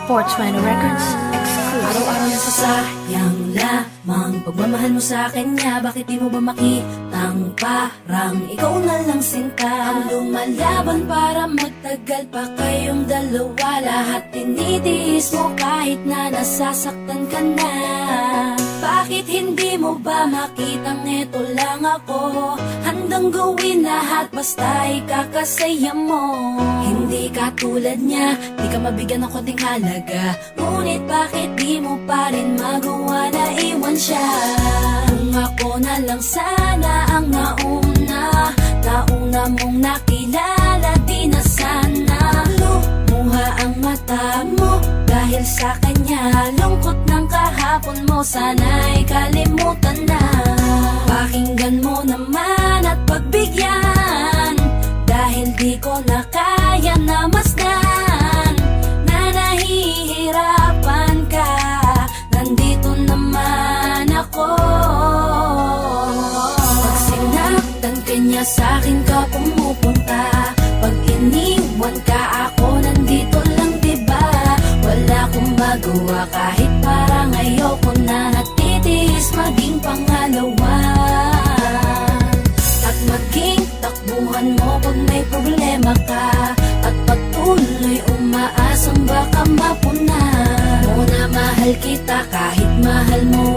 420 Records exclusive. Araw-araw na sasayang lamang pagmamahal mo sa kanya. Bakit di mo ba makitang parang ikaw na lang sinta ang lumalaban para magtagal pa kayong dalawa? Lahat tinitiis mo kahit na nasasaktan ka na. Bakit hindi mo ba makitang eto lang ako? Handang gawin lahat basta ikakasaya mo. Hindi ka tulad niya, di ka mabigyan ng konting halaga. Ngunit bakit di mo pa rin magawa na iwan siya? Kung ako na lang sana ang nauna mong nakilala, di na sana lumuha ang mata mo dahil sa kanya. Lungkot ng kahapon mo, sana'y kalimutan na. Pakinggan mo naman at pagbigyan, dahil di ko na kaya na masdan na nahihirapan ka. Nandito naman ako. Pag sinaktan ka niya, sa'kin ka pumupunta. Pag iniwan ka, ako nandito lang, diba? Wala akong magawa kahit parang ayoko na. Natitiis maging pangalawa at maging takbuhan mo pag may problema ka, at patuloy umaasang baka mapuna mo na mahal kita kahit mahal mo